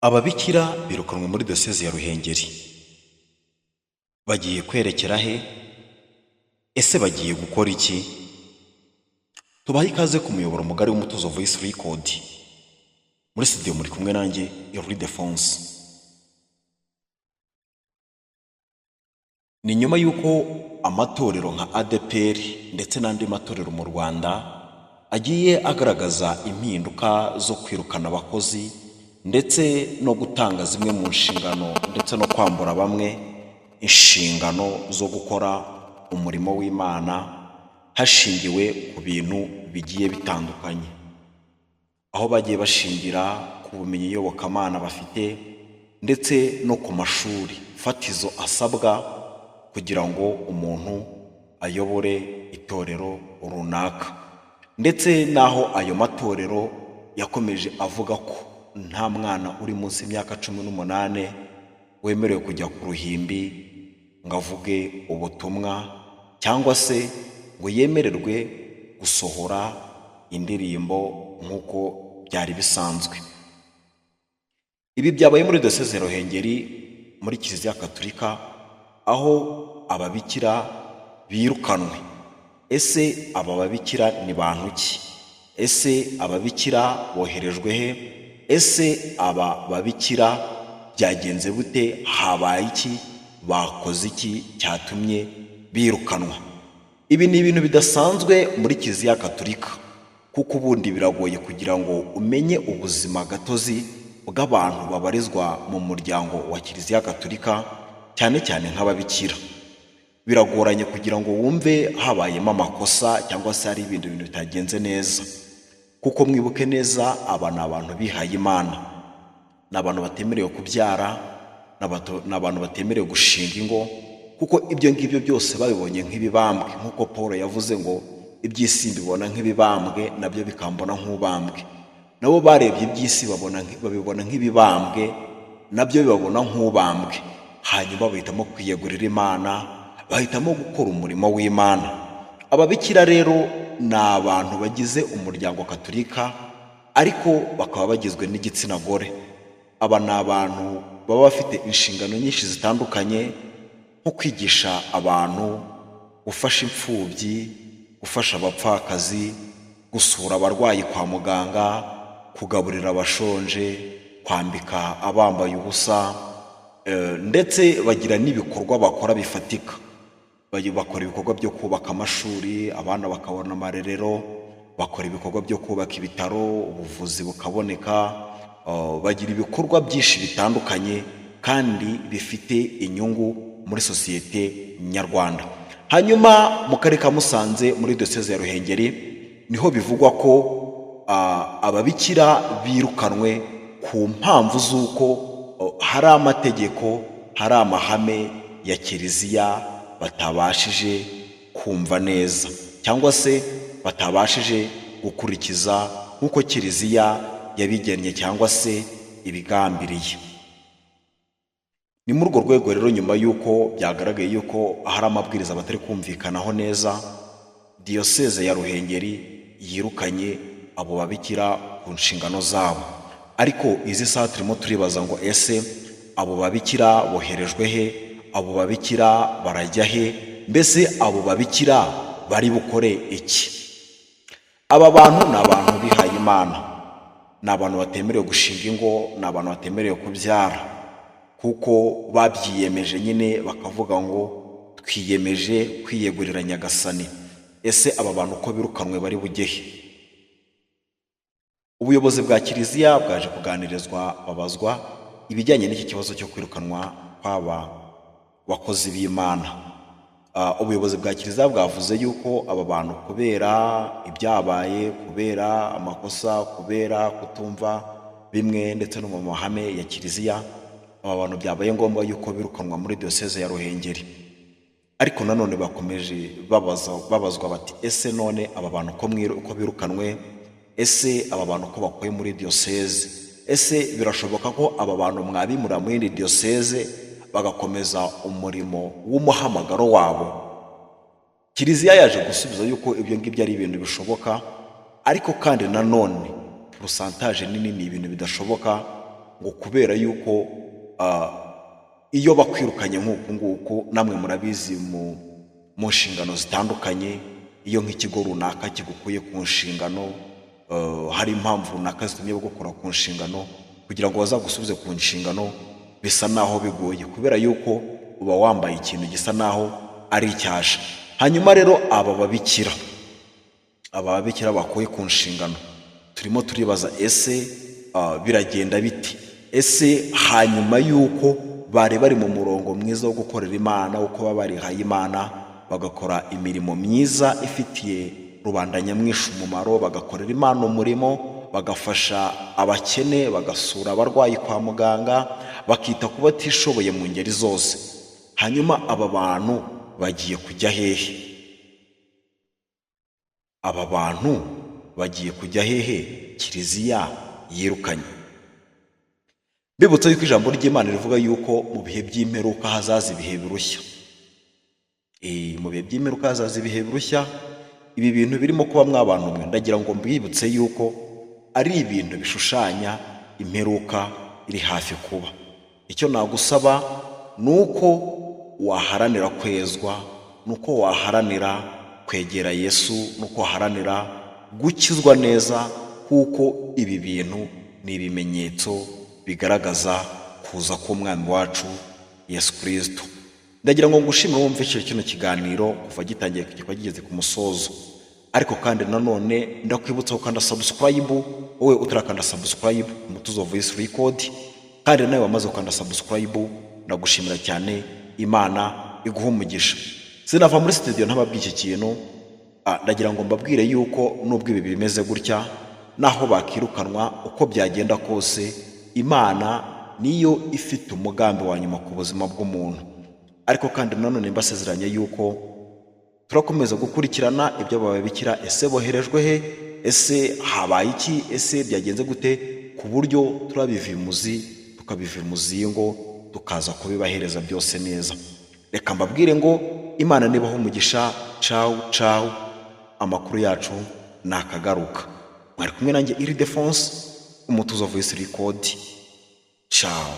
Ababikira birukanwe muri diyoseze ya Ruhengeri. Bagiye kwerekera he? Ese bagiye gukora iki? Tubahe ikaze ku muyoboro mugari w'Umutuzo Voice Record. Muri studio muri kumwe nanjye Ildefonse. Ni nyuma y'uko amatorero nka ADEPR ndetse n'andi matorero mu Rwanda agiye agaragaza impinduka zo kwirukana abakozi ndetse no gutanga zimwe mu nshingano ndetse no kwambura bamwe inshingano zo gukora umurimo w'Imana hashingiwe ku bintu bigiye bitandukanye, aho bagiye bashingira ku bumenyi iyobokamana bafite ndetse no ku mashuri fatizo asabwa kugira ngo umuntu ayobore itorero runaka, ndetse naho ayo matorero yakomeje avuga ko nta mwana uri munsi y'imyaka 18 wemerewe kujya ku ruhimbi ngo avuge ubutumwa cyangwa se ngo yemererwe gusohora indirimbo nk'uko byari bisanzwe. Ibi byabaye muri diyoseze ya Ruhengeri muri Kiliziya Gatolika, aho ababikira birukanwe. Ese aba babikira ni bantu ki? Ese ababikira boherejwe he? Ese aba babikira byagenze bute? Habaye iki? Bakoze iki cyatumye birukanwa? Ibi ni ibintu bidasanzwe muri Kiliziya Gatolika, kuko ubundi biragoye kugira ngo umenye ubuzima gatozi bw'abantu babarizwa mu muryango wa Kiliziya Gatolika, cyane cyane nk'ababikira. Biragoranye kugira ngo wumve habayemo amakosa cyangwa se hari ibindi bintu bitagenze neza, kuko mwibuke neza aba ni abantu bihaye Imana, ni abantu batemerewe kubyara, ni abantu batemerewe gushinga ingo, kuko ibyo ngibyo byose babibonye nk'ibibambwe, nk'uko Paul yavuze ngo iby'isi mbibona nk'ibibambwe nabyo bikambona nk'ubambwe. Nabo barebye iby'isi babibona nk'ibibambwe nabyo bibabona nk'ubambwe, hanyuma bahitamo kwiyegurira Imana, bahitamo gukora umurimo w'Imana. Ababikira rero ni abantu bagize umuryango Gatolika, ariko bakaba bagizwe n'igitsina gore. Aba ni abantu baba bafite inshingano nyinshi zitandukanye, nko kwigisha abantu, gufasha imfubyi, gufasha abapfakazi, gusura abarwayi kwa muganga, kugaburira abashonje, kwambika abambaye ubusa, ndetse bagira n'ibikorwa bakora bifatika. Bakora ibikorwa byo kubaka amashuri, abana bakabona amarerero, bakora ibikorwa byo kubaka ibitaro, ubuvuzi bukaboneka, bagira ibikorwa byinshi bitandukanye kandi bifite inyungu muri sosiyete nyarwanda. Hanyuma mu karere ka Musanze muri diyoseze ya Ruhengeri niho bivugwa ko ababikira birukanwe ku mpamvu z'uko hari amategeko, hari amahame ya Kiliziya batabashije kumva neza, cyangwa se batabashije gukurikiza nk'uko Kiliziya yabigennye cyangwa se ibigambiriye. Ni muri urwo rwego rero, nyuma y'uko byagaragaye yuko hari amabwiriza batari kumvikanaho neza, diyoseze ya Ruhengeri yirukanye abo babikira ku nshingano zabo. Ariko izi saha turimo turibaza ngo ese abo babikira boherejwe he? Abo babikira barajya he? Mbese abo babikira bari bukore iki? Aba bantu ni abantu bihaye Imana, ni abantu batemerewe gushinga ingo, ni abantu batemerewe kubyara, kuko babyiyemeje nyine bakavuga ngo twiyemeje kwiyegurira Nyagasani. Ese aba bantu uko birukanwe bari bujye he? Ubuyobozi bwa Kiliziya bwaje kuganirizwa, babazwa ibijyanye n'iki kibazo cyo kwirukanwa kw'aba bakozi b'Imana. Ubuyobozi bwa Kiliziya bwavuze yuko aba bantu kubera ibyabaye, kubera amakosa, kubera kutumva bimwe ndetse no mu mahame ya Kiliziya, aba bantu byabaye ngombwa yuko birukanwa muri diyoseze ya Ruhengeri. Ariko nanone bakomeje babazwa bati ese none aba bantu uko birukanwe, ese aba bantu ko bakoye muri diyoseze, ese birashoboka ko aba bantu mwabimura muri diyoseze bagakomeza umurimo w'umuhamagaro wabo? Kiliziya yaje gusubiza yuko ibyo ngibyo ari ibintu bishoboka, ariko kandi nanone pourcentage nini ni ibintu bidashoboka, ngo kubera yuko iyo bakwirukanye nk'uku nguku, namwe murabizi mu nshingano zitandukanye, iyo nk'ikigo runaka kigukuye ku nshingano, hari impamvu runaka zitumye bagukora ku nshingano, kugira ngo bazagusubize ku nshingano bisa naho bigoye, kubera yuko uba wambaye ikintu gisa naho ari icyasha. Hanyuma rero aba babikira bakuye ku nshingano, turimo turibaza ese biragenda biti? Ese hanyuma yuko bari bari mu murongo mwiza wo gukorera Imana, uko baba barihaye Imana, bagakora imirimo myiza ifitiye rubanda nyamwinshi umumaro, bagakorera Imana umurimo, bagafasha abakene, bagasura abarwayi kwa muganga, bakita ku batishoboye mu ngeri zose. Hanyuma aba bantu bagiye kujya hehe? Aba bantu bagiye kujya hehe Kiliziya yirukanye? Bibutsa yuko ijambo ry'Imana rivuga yuko mu bihe by'imperuka hazaza ibihe birushya. Mu bihe by'imperuka hazaza ibihe birushya. Ibi bintu birimo kuba mw'abantu mwe, ndagira ngo mbibutse yuko ari ibintu bishushanya imperuka iri hafi kuba. Icyo nagusaba nuko waharanira kwezwa, nuko waharanira kwegera Yesu, nuko waharanira gukizwa neza, kuko ibi bintu ni ibimenyetso bigaragaza kuza k'umwami wacu Yesu Kristo. Ndagira ngo ngushimire wumve kino kiganiro kuva gitangiye kugera kigeze ku musozo. Ariko kandi nanone ndakwibutsa gukanda subscribe, wowe utarakanda subscribe Umutuzo Voice Record, kandi nawe wamaze gukanda subscribe, ndagushimira cyane. Imana iguha umugisha. Sinava muri studio ntababwiye iki kintu, ndagira ngo mbabwire yuko nubwo ibi bimeze gutya, naho bakirukanwa uko byagenda kose, Imana niyo ifite umugambi wa nyuma ku buzima bw'umuntu. Ariko kandi nanone mbasezeranye yuko turakomeza gukurikirana ibyo babikira. Ese boherejwe he? Ese habaye iki? Ese byagenze gute? Ku buryo turabiva imuzi, tukabiva imuzingo, tukaza kubibahereza byose neza. Reka mbabwire ngo Imana nibaho umugisha. Ciao. Amakuru yacu nakagaruka. Mwari kumwe nanjye Ildefonse, Umutuzo Voice Record. Ciao.